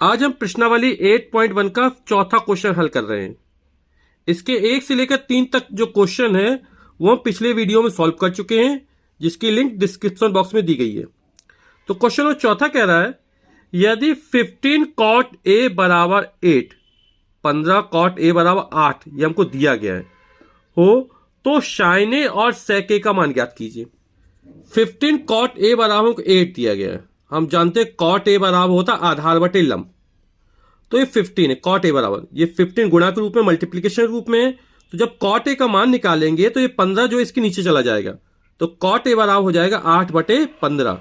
आज हम प्रश्नावली 8.1 का चौथा क्वेश्चन हल कर रहे हैं। इसके 1 से लेकर 3 तक जो क्वेश्चन है वो हम पिछले वीडियो में सॉल्व कर चुके हैं, जिसकी लिंक डिस्क्रिप्शन बॉक्स में दी गई है। तो क्वेश्चन वो चौथा कह रहा है, यदि 15 cot a बराबर 8, 15 cot a बराबर 8 ये हमको दिया गया है हो, तो sin a और sec a का मान ज्ञात कीजिए। 15 cot a बराबर 8 दिया गया है। हम जानते हैं cot a बराबर होता आधार बटे लंब, तो ये 15 है। cot a बराबर ये 15 गुणा के रूप में, मल्टीप्लीकेशन रूप में है। तो जब cot a का मान निकालेंगे तो ये 15 जो इसके नीचे चला जाएगा, तो cot a बराबर हो जाएगा 8 बटे 15।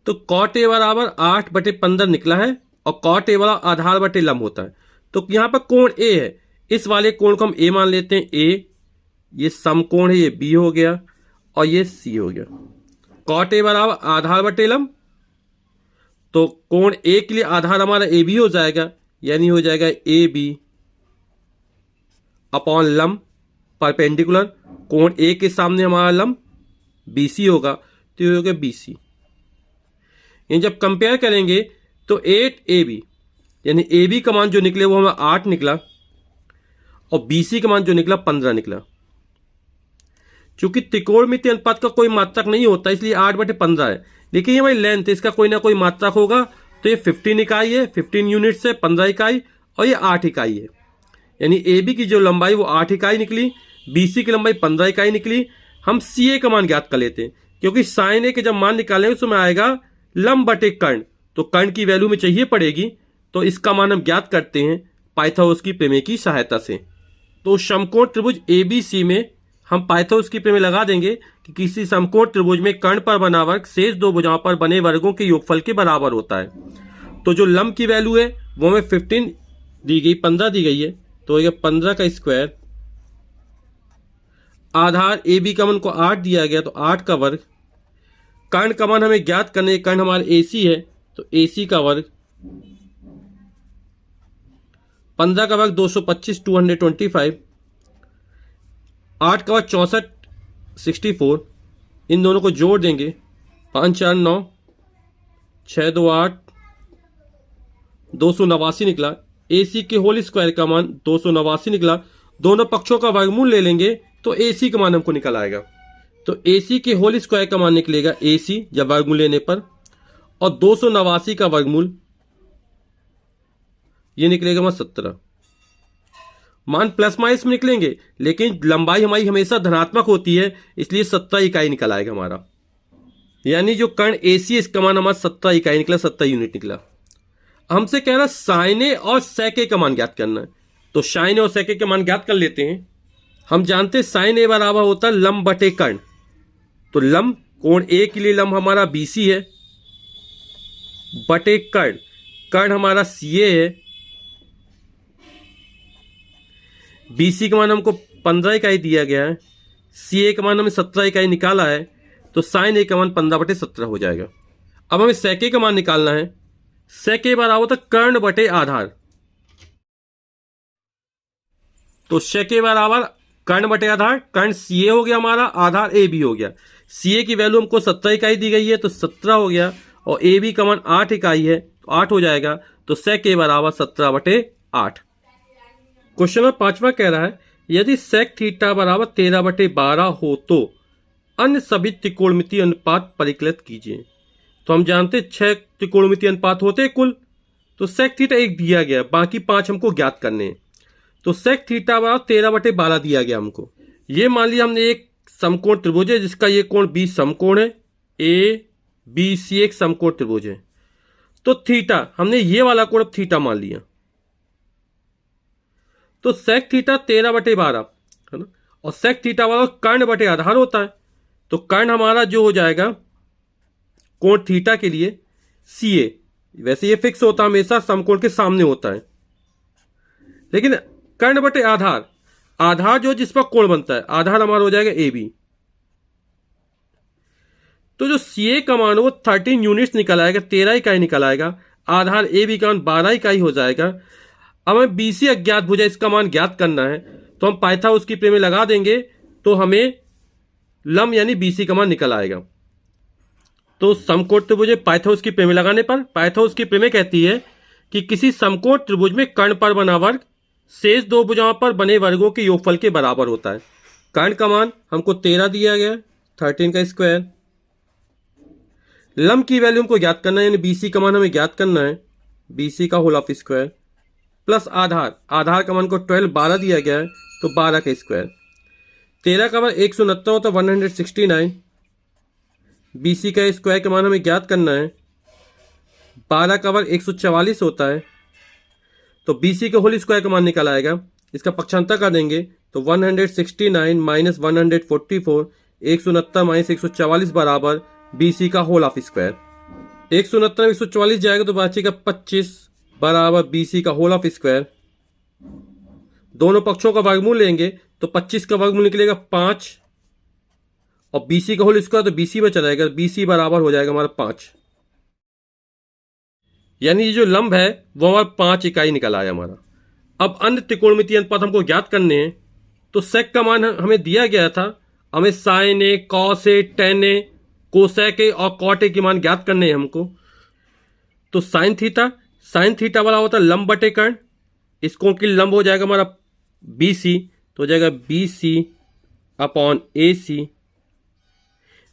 तो cot a बराबर 8 बटे 15 निकला है, और cot a बराबर आधार बटे लंब होता है। तो यहां पर कोण a है, इस वाले कोण को हम a मान लेते हैं। a ये समकोण है, ये b हो गया और ये c हो गया। cot a बराबर आधार बटे लंब, तो कोण a के लिए आधार हमारा a b हो जाएगा, यानी हो जाएगा a b अपॉन लंब परपेंडिकुलर। कोण a के सामने हमारा लंब bc होगा, तो ये हो गया bc। यानी जब कंपेयर करेंगे तो 8ab यानी ab का मान जो निकले वो हमें 8 निकला, और bc का मान जो निकला 15 निकला। चूंकि त्रिकोणमितीय अनुपात का कोई मात्रक नहीं होता, इसलिए 8 बटे 15 है। लेकिन ये भाई लेंथ, इसका कोई ना कोई मात्रक होगा, तो ये 15 इकाई है, 15 यूनिट्स है, 15 इकाई, और ये 8 इकाई है। यानी AB की जो लंबाई वो 8 इकाई निकली, BC की लंबाई 15 इकाई निकली। हम CA का मान ज्ञात कर लेते हैं, क्योंकि साइन A के जब मान निकालेंगे उसमें आएगा लंब बटे कर्ण, तो कर्ण की वैल्यू में चाहिए पड़ेगी। तो इसका मान हम ज्ञात करते हैं पाइथागोरस की प्रमेय की सहायता से। तो समकोण त्रिभुज ABC में हम पाइथागोरस की प्रमेय लगा देंगे कि किसी समकोण त्रिभुज में कर्ण पर बना वर्ग शेष दो भुजाओं पर बने वर्गों के योगफल के बराबर होता है। तो जो लंब की वैल्यू है वो हमें 15 दी गई, 15 दी गई है, तो ये 15 का स्क्वायर, आधार AB का मान को 8 दिया गया, तो 8 का वर्ग, कर्ण का मान हमें ज्ञात करने, कर्ण हमारा AC है, तो AC का वर्ग, 15 का वर्ग 225 225, 8 का वर्ग 64 64। इन दोनों को जोड़ देंगे, 5 4 9, 6 2 8, 289 निकला। AC के होल स्क्वायर का मान 289 निकला। दोनों पक्षों का वर्गमूल ले लेंगे तो AC का मान हमको निकल आएगा। तो AC के होल स्क्वायर का मान निकलेगा AC जब वर्गमूल लेने पर, और 289 का वर्गमूल ये निकलेगा हमारा 17। मान प्लस माइनस में निकलेंगे, लेकिन लंबाई हमारी हमेशा धनात्मक होती है, इसलिए 17 इकाई निकल आएगा हमारा। यानी जो कर्ण AC है इसका मान हमारा 17 इकाई निकला, 17 यूनिट निकला। हमसे कह रहा साइन A और sec A का मान ज्ञात करना है, तो साइन A और sec A के मान ज्ञात कर लेते हैं। हम जानते हैं साइन A बराबर होता है लंब बटे कर्ण, तो लंब कोण A के लिए लंब हमारा BC है बटे कर्ण, कर्ण हमारा CA है। BC का मान हमको 15 इकाई दिया गया है, CA का मान हमें 17 इकाई निकाला है, तो साइन A का मान 15 बटे 17 हो जाएगा। अब हमें sec A का मान निकालना है। sec A बराबर होता है कर्ण बटे आधार, तो sec A बराबर कर्ण बटे आधार, कर्ण CA हो गया हमारा, आधार AB हो गया। CA की वैल्यू हमको 17 इकाई दी गई है, तो 17 हो गया, और AB का मान 8 इकाई है, तो 8 हो जाएगा। तो sec A बराबर 17 बटे 8। क्वेश्चन नंबर 5वां कह रहा है, यदि sec थीटा बराबर 13 बटे 12 हो तो अन्य सभी त्रिकोणमितीय अनुपात परिकलित कीजिए। तो हम जानते 6 त्रिकोणमितीय अनुपात होते हैं कुल, तो sec थीटा 1 दिया गया, बाकी 5 हमको ज्ञात करने हैं। तो sec थीटा बराबर 13 बटे 12 दिया गया हमको। ये मान लिया हमने एक समकोण त्रिभुज है जिसका ये कोण B समकोण है, ABC एक समकोण त्रिभुज है। तो थीटा हमने ये वाला कोण थीटा मान लिया, तो sec थीटा 13 बटे 12 है ना, और sec थीटा वाला कर्ण बटे आधार होता है, तो कर्ण हमारा जो हो जाएगा कोण थीटा के लिए CA, वैसे ये फिक्स होता है हमेशा, समकोण के सामने होता है, लेकिन कर्ण बटे आधार, आधार जो जिस पर कोण बनता है, आधार हमारा हो जाएगा AB। तो जो CA का मान वो 13 यूनिट्स निकल आएगा, 13 इकाई निकल आएगा, आधार AB का मान 12 इकाई हो जाएगा। अब हमें BC अज्ञात भुजा इसका मान ज्ञात करना है, तो हम पाइथागोरस की प्रमेय लगा देंगे, तो हमें लंब यानी BC का मान निकल आएगा। तो समकोण त्रिभुज में पाइथागोरस की प्रमेय लगाने पर पाइथागोरस की प्रमेय कहती है कि किसी समकोण त्रिभुज में कर्ण पर बना वर्ग शेष दो भुजाओं पर बने वर्गों के योगफल के बराबर होता है। कर्ण का मान हमको 13 दिया गया, 13 का स्क्वायर। लंब की वैल्यू हमको ज्ञात करना है, यानी BC का मान हमें ज्ञात करना है, BC का होल ऑफ स्क्वायर प्लस आधार, आधार का मान को 12 दिया गया है, तो 12 का स्क्वायर। 13 का वर्ग 169 होता है 169। BC का स्क्वायर का मान हमें ज्ञात करना है, 12 का वर्ग 144 होता है, तो BC के होल स्क्वायर का मान निकल आएगा। इसका पक्षांतर कर देंगे तो 169 माइनस 144, 169 माइनस 144 बराबर BC का होल ऑफ स्क्वायर। 169 144 जाएगा तो बचेगा 25 बराबर BC का होल ऑफ स्क्वायर। दोनों पक्षों का वर्गमूल लेंगे तो 25 का वर्गमूल निकलेगा 5 और BC का होल स्क्वायर तो BC में चला जाएगा, BC बराबर हो जाएगा हमारा 5। यानी ये जो लंब है वो हमारा 5 इकाई निकल आया हमारा। अब अन्य त्रिकोणमितीय अनुपात हमको ज्ञात करने हैं, तो सेक का मान हमें दिया गया था, हमें sine A, cos A, tan A, cosec A और कॉट ए के मान ज्ञात करने हैं हमको। तो साइन थीटा वाला होता है लंब बटे कर्ण, इस कोण की लंब हो जाएगा हमारा BC, तो हो जाएगा BC अपॉन AC।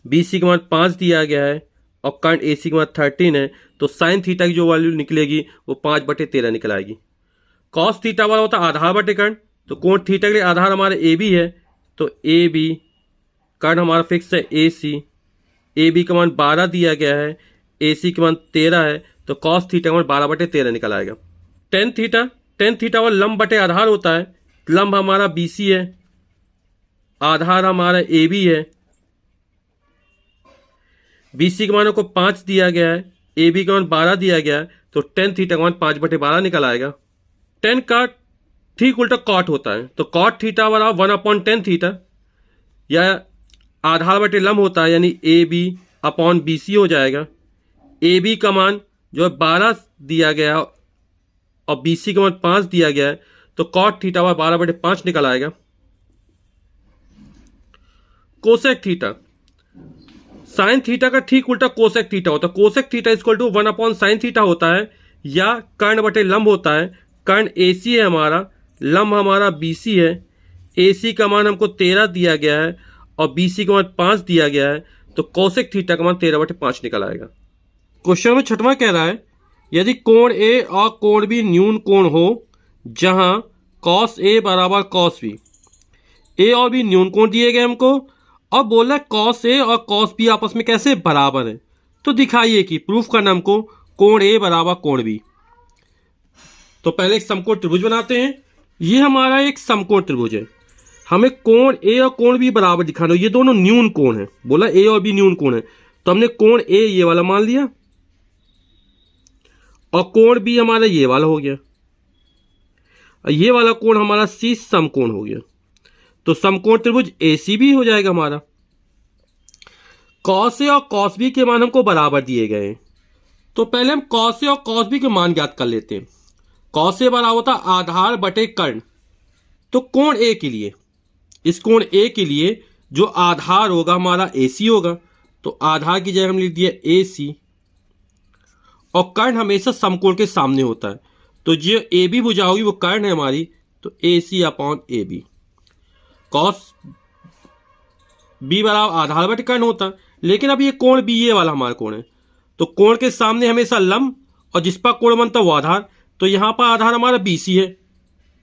BC का मान 5 दिया गया है और कर्ण AC का मान 13 है, तो साइन थीटा की जो वैल्यू निकलेगी वो 5/13 निकल आएगी। कॉस थीटा वाला होता है आधार बटे कर्ण, तो कोण थीटा के लिए आधार हमारा AB है, तो AB, कर्ण हमारा फिक्स है AC, AB का मान 12 दिया गया है, AC का मान 13 है, तो कॉस थीटा का मान 12/13 निकल आएगा। टेन थीटा वाला लंब बटे आधार होता है, लंब हमारा BC है, आधार हमारा AB है, BC के मान को 5 दिया गया है, AB का मान 12 दिया गया है, तो टेन थीटा का मान 5/12 निकल आएगा। टेन का ठीक उल्टा कॉट होता है, तो कॉट थीटा बराबर 1/10 थीटा, या आधार बटे लंब होता है, यानी AB अपॉन BC हो जाएगा। AB का मान जो है 12 दिया गया है और BC का मान 5 दिया गया है, तो कॉट थीटा 12/5 निकल आएगा। कोसेक थीटा, साइन थीटा का ठीक उल्टा कोसेक थीटा होता है। Cosec theta equal to 1/sin theta होता है, या कर्ण बटे लंब होता है। कर्ण AC है हमारा, लंब हमारा BC है, AC का मान हमको 13 दिया गया है और BC का मान 5 दिया गया है, तो कोसेक थीटा का मान 13/5 निकल आएगा। क्वेश्चन में छठवां कह रहा है, यदि कोण A और कोण B न्यून कोण हो जहां cos A बराबर cos B, A और B न्यून कोण दिए गए हमको, और बोला cos A और cos B आपस में कैसे बराबर है, तो दिखाइए कि प्रूफ करना हमको कोण A बराबर कोण B। तो पहले एक समकोण त्रिभुज बनाते हैं। ये हमारा एक समकोण त्रिभुज है, हमें कोण A और कोण B बराबर दिखाना, ये दोनों न्यून कोण है, बोला A और B न्यून कोण है, तो हमने कोण A ये वाला मान लिया और कोण B हमारा ये वाला हो गया, और ये वाला कोण हमारा C समकोण हो गया, तो समकोण त्रिभुज ACB हो जाएगा हमारा। cos A और cos B के मान हमको बराबर दिए गए हैं, तो पहले हम cos A और cos B के मान ज्ञात कर लेते हैं। cos A बराबर होता आधार बटे कर्ण, तो कोण A के लिए, इस कोण A के लिए जो आधार होगा हमारा AC होगा, तो आधार की जगह हम लिख दिया AC, और कर्ण हमेशा समकोण के सामने होता है, तो जो AB भुजा होगी वो कर्ण है हमारी, तो AC upon AB। cos B बराबर आधार बटे कर्ण होता है, लेकिन अब ये कोण B ये वाला हमारा कोण है, तो कोण के सामने हमेशा लंब और जिस पर कोण बनता है वो आधार, तो यहां पर आधार हमारा BC है,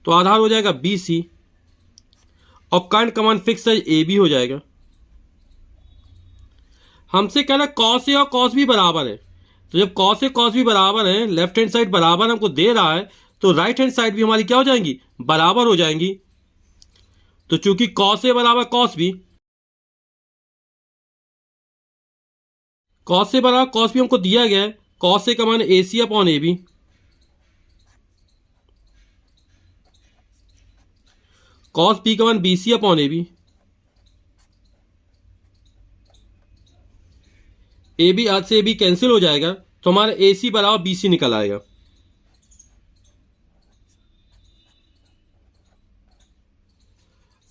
तो आधार हो जाएगा BC, और कर्ण का मान फिक्स है AB हो जाएगा। हमसे कह रहा है cos A और cos B बराबर है, तो जब cos A cos B बराबर है, लेफ्ट हैंड साइड बराबर हमको दे रहा है, तो राइट हैंड साइड भी हमारी क्या हो जाएंगी, बराबर हो जाएंगी। तो चूंकि cos A बराबर cos B, cos A बराबर cos B हमको दिया गया है, cos A का मान AC upon AB, cos B का मान BC अपॉन AB, AB आज से AB कैंसिल हो जाएगा, तो हमारा AC बराबर BC निकल आएगा।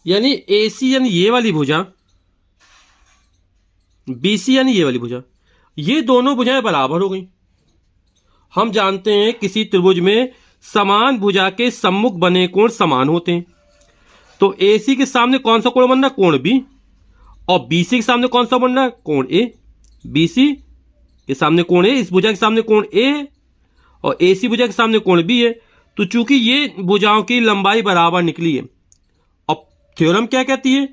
यानी AC यानी ये वाली भुजा, BC यानी ये वाली भुजा, ये दोनों भुजाएं बराबर हो गई। हम जानते हैं किसी त्रिभुज में समान भुजा के सम्मुख बने कोण समान होते हैं। तो AC के सामने कौन सा कोण बन रहा है? कोण B। और BC के सामने कौन सा बन रहा है? कोण A। BC के सामने कोण A, इस भुजा के सामने कोण A है और AC भुजा के सामने कोण B है। तो चूंकि ये भुजाओं की लंबाई बराबर निकली है, और थ्योरम क्या कहती है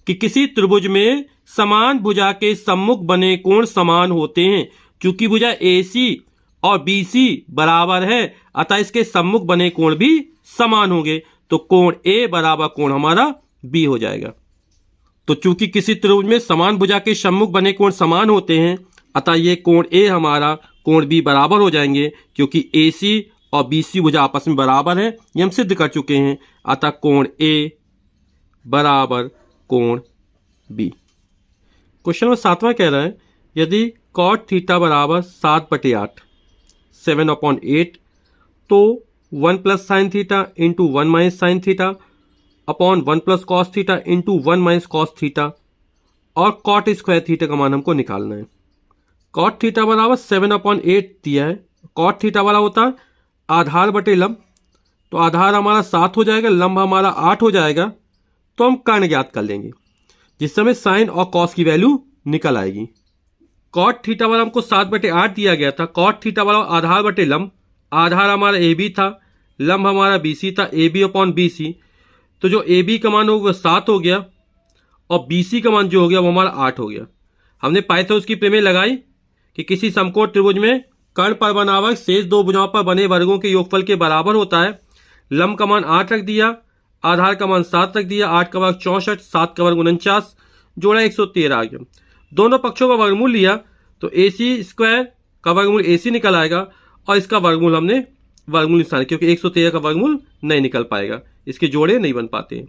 कि किसी त्रिभुज में समान भुजा के सम्मुख बने कोण समान होते हैं। चूंकि भुजा AC और BC बराबर है, अतः इसके सम्मुख बने कोण भी समान होंगे। तो कोण A बराबर कोण हमारा B हो जाएगा। तो चूंकि किसी त्रिभुज में समान भुजा के सम्मुख बने कोण समान होते हैं, अतः ये कोण A हमारा कोण B बराबर हो जाएंगे, क्योंकि AC और BC भुजा आपस में बराबर है, ये हम सिद्ध कर चुके हैं। अतः कोण A बराबर कोण B। क्वेश्चन नंबर 7वां कह रहा है यदि cot थीटा बराबर 7/8 7/8 तो 1 plus sine theta into 1 minus sine theta upon 1 plus cos theta into 1 minus cos theta और कॉट स्क्वायर थीटा का मान हमको निकालना है। कॉट थीटा बराबर 7/8 दिया है। कॉट थीटा वाला होता है आधार बटे लंब, तो आधार हमारा 7 हो जाएगा, लंब हमारा 8 हो जाएगा। तो हम कर्ण ज्ञात कर लेंगे, जिस समय साइन और कॉस की वैल्यू निकल आएगी। कॉट थीटा वाला हमको 7/8 दिया गया था। कॉट थीटा वाला आधार बटे लंब, आधार हमारा AB था, लंब हमारा BC था, AB अपॉन BC। तो जो AB का मान होगा 7 हो गया और BC का मान जो हो गया वो हमारा 8 हो गया। हमने पाइथागोरस की प्रमेय लगाई कि किसी समकोण त्रिभुज में कर्ण पर बना वर्ग शेष दो भुजाओं पर बने वर्गों के योगफल के बराबर होता है। लंब का मान 8 रख दिया, आधार का मान 7 रख दिया, 8 का वर्ग 64, 7 का वर्ग 49, जोड़ा 113 आ गया। दोनों पक्षों का वर्गमूल लिया तो AC स्क्वायर का वर्गमूल AC निकल आएगा और इसका वर्गमूल हमने वर्गमूल निशान, क्योंकि 113 का वर्गमूल नहीं निकल पाएगा, इसके जोड़े नहीं बन पाते।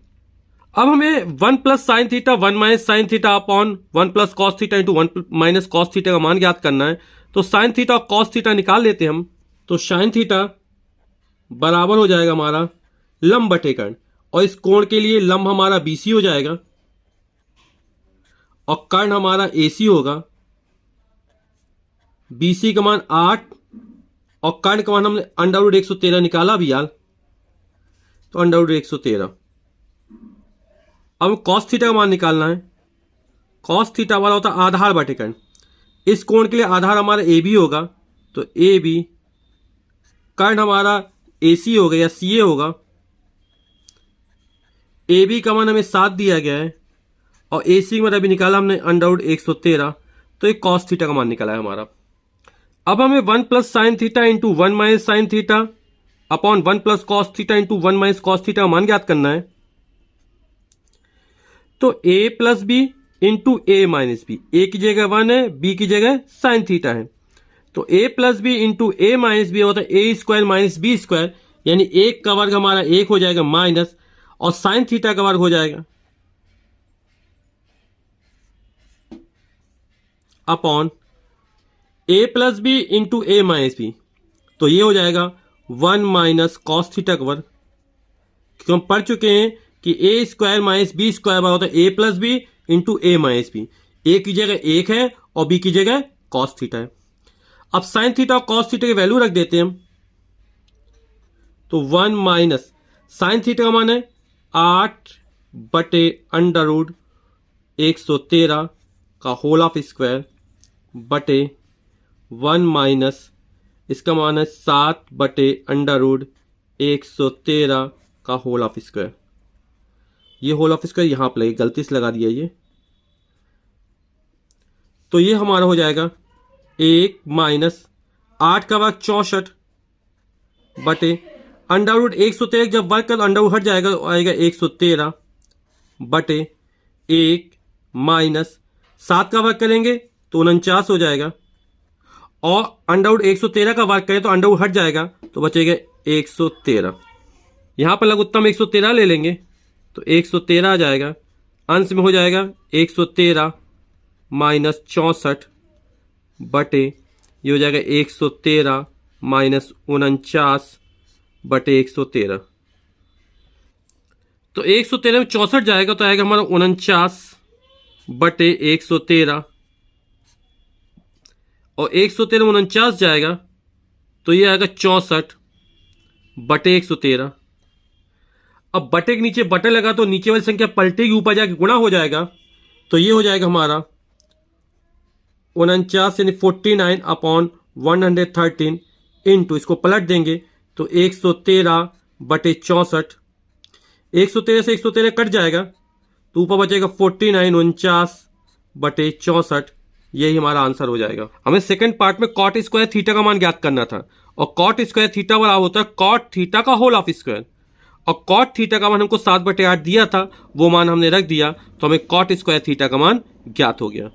अब हमें 1 plus sine theta 1 minus sine theta upon 1 plus cos theta into 1 minus cos theta का मान ज्ञात करना है। तो साइन थीटा और कॉस थीटा निकाल लेते हैं हम। तो साइन थीटा बराबर हो जाएगा हमारा लंब बटे कर्ण, और इस कोण के लिए लंब हमारा BC हो जाएगा और कर्ण हमारा AC होगा। BC का मान 8 और कर्ण का मान हमने अंडर 113 निकाला भी यार, तो अंडर 113। अब कॉस थीटा का मान निकालना है। कॉस थीटा वाला होता है आधार बटे कर्ण। इस कोण के लिए आधार हमारा AB होगा, तो AB, कर्ण हमारा AC होगा या CA होगा। AB का मान हमें 7 दिया गया है और AC का मान अभी निकाला हमने अंडर 113, तो एक कॉस थीटा का मान निकला है हमारा। अब हमें 1 plus sine theta into 1 minus sine theta upon 1 plus cos theta into 1 minus cos theta का मान ज्ञात करना है। तो A plus B into A minus B, A की जगह 1 है, B की जगह साइन थीटा है। तो A plus B into A minus B होता है A square minus B square, यानी 1 का वर्ग हमारा 1 हो जाएगा माइनस, और साइन थीटा का वर्ग हो जाएगा upon A plus B into A minus B, तो ये हो जाएगा 1 माइनस कॉस थीटा का वर्ग। क्योंकि हम पढ़ चुके हैं कि A square minus B square होता है A plus B into A minus B. A की जगह 1 है और B की जगह कॉस थीटा है। अब साइन थीटा और कॉस थीटा की वैल्यू रख देते हैं हम। तो 1 माइनस साइन थीटा का मान है 8 बटे अंडर रूट 113 का होल ऑफ स्क्वायर बटे 1 माइनस इसका मान है 7 बटे अंडर रूट 113 का होल ऑफ स्क्वायर। ये होल ऑफ स्क्वायर यहां पर लगे, गलती से लगा दिया ये। तो ये हमारा हो जाएगा 1 माइनस 8 का वर्ग 64 बटे अंडर रूट 113, जब वर्ग कर अंडर रूट हट जाएगा तो आएगा 113 बटे 1 माइनस 7 का वर्ग करेंगे तो 49 हो जाएगा, और अंडर रूट 113 का वर्ग करें तो अंडर रूट हट जाएगा तो बचेगा 113। यहां पर लघुत्तम 113 ले लेंगे तो 113 आ जाएगा। अंश में हो जाएगा 113 माइनस 64 बटे ये हो जाएगा 113 माइनस 49 बटे 113। तो 113 में 64 जाएगा तो आएगा हमारा 49 बटे 113 और 113 49 जाएगा तो ये आएगा 64/113। अब बटे के नीचे बटे लगा तो नीचे वाली संख्या पलटेगी, ऊपर जाके गुणा हो जाएगा, तो ये हो जाएगा हमारा 49 यानी 49/113 इंटू, इसको पलट देंगे तो 113/64। 113 से 113 कट जाएगा तो ऊपर बचेगा 49 49/64। यही हमारा आंसर हो जाएगा। हमें सेकंड पार्ट में कॉट स्क्वायर थीटा का मान ज्ञात करना था, और कॉट स्क्वायर थीटा बराबर होता है कॉट थीटा का होल ऑफ स्क्वायर, और कॉट थीटा का मान हमको 7/8 दिया था, वो मान हमने रख दिया तो हमें कॉट स्क्वायर थीटा का मान ज्ञात हो गया।